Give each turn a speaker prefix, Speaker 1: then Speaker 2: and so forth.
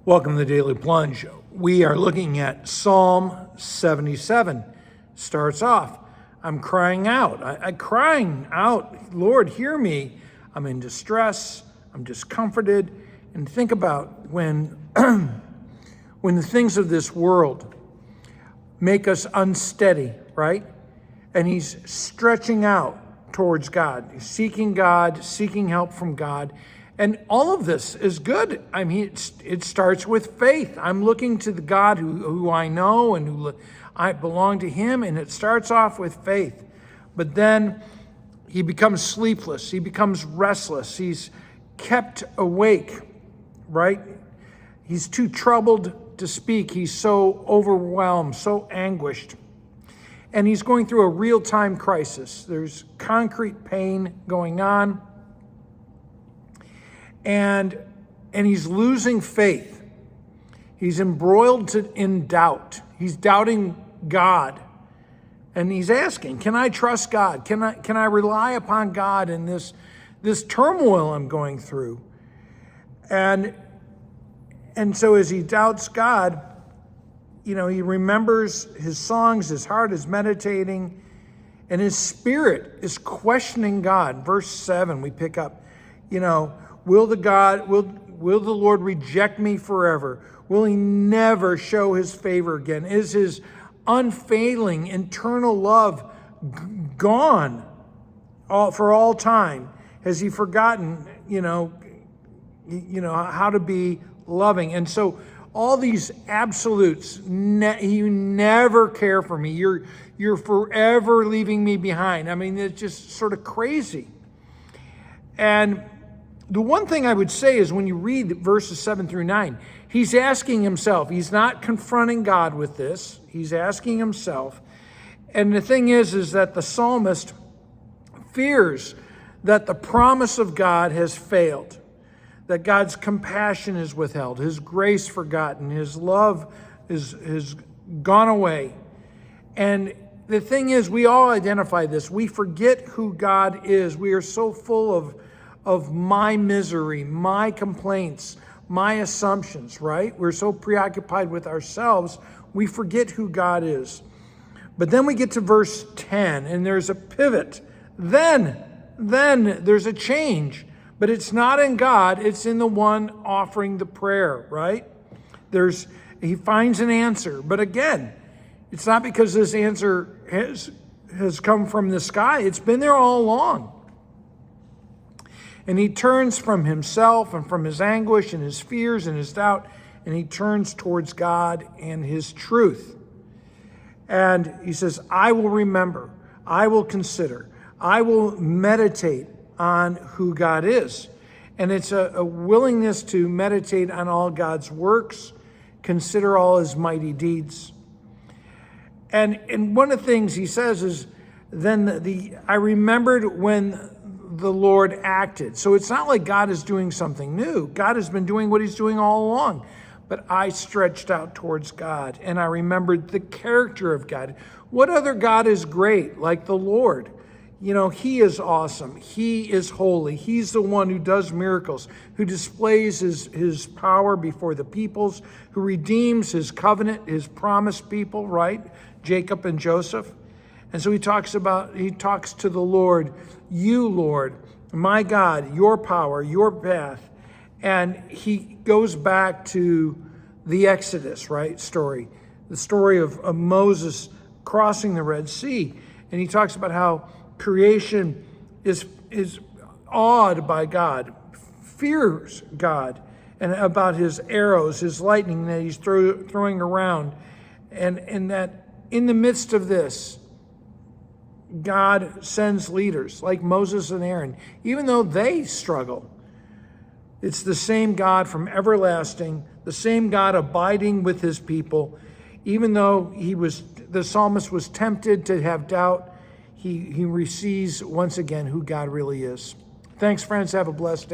Speaker 1: Welcome to the Daily Plunge. We are looking at Psalm 77. Starts off, I'm crying out. I'm crying out, Lord, hear me. I'm in distress. I'm discomforted. And think about when, when the things of this world make us unsteady, right? And he's stretching out towards God. He's seeking God, seeking help from God. And all of this is good. I mean, it starts with faith. I'm looking to the God who I know and who I belong to him, and it starts off with faith. But then he becomes sleepless. He becomes restless. He's kept awake, right? He's too troubled to speak. He's so overwhelmed, so anguished. And he's going through a real-time crisis. There's concrete pain going on. And he's losing faith. He's embroiled in doubt. He's doubting God. And he's asking, can I trust God? Can I rely upon God in this turmoil I'm going through? And so as he doubts God, he remembers his songs, his heart is meditating, and his spirit is questioning God. Verse 7, we pick up, will the Lord reject me forever? Will he never show his favor again? Is his unfailing internal love gone for all time? Has he forgotten, how to be loving? And so all these absolutes, you never care for me. You're forever leaving me behind. I mean, it's just sort of crazy. And the one thing I would say is when you read verses 7 through 9, he's asking himself. He's not confronting God with this. He's asking himself. And the thing is that the psalmist fears that the promise of God has failed, that God's compassion is withheld, his grace forgotten, his love is gone away. And the thing is, we all identify this. We forget who God is. We are so full of my misery, my complaints, my assumptions, right? We're so preoccupied with ourselves, we forget who God is. But then we get to verse 10, and there's a pivot. Then there's a change, but it's not in God, it's in the one offering the prayer, right? He finds an answer, but again, it's not because this answer has come from the sky. It's been there all along. And he turns from himself and from his anguish and his fears and his doubt, and he turns towards God and his truth. And he says, I will remember, I will consider, I will meditate on who God is. And it's a willingness to meditate on all God's works, consider all his mighty deeds. And one of the things he says is, then I remembered when the Lord acted. So it's not like God is doing something new. God has been doing what he's doing all along. But I stretched out towards God, and I remembered the character of God. What other God is great like the Lord? He is awesome. He is holy. He's the one who does miracles, who displays his power before the peoples, who redeems his covenant, his promised people, right? Jacob and Joseph. And so he talks to the Lord, you, Lord, my God, your power, your path. And he goes back to the Exodus, right, story, the story of Moses crossing the Red Sea. And he talks about how creation is awed by God, fears God, and about his arrows, his lightning that he's throwing around. And that in the midst of this, God sends leaders like Moses and Aaron, even though they struggle. It's the same God from everlasting, the same God abiding with his people. Even though the psalmist was tempted to have doubt, he receives once again who God really is. Thanks, friends. Have a blessed day.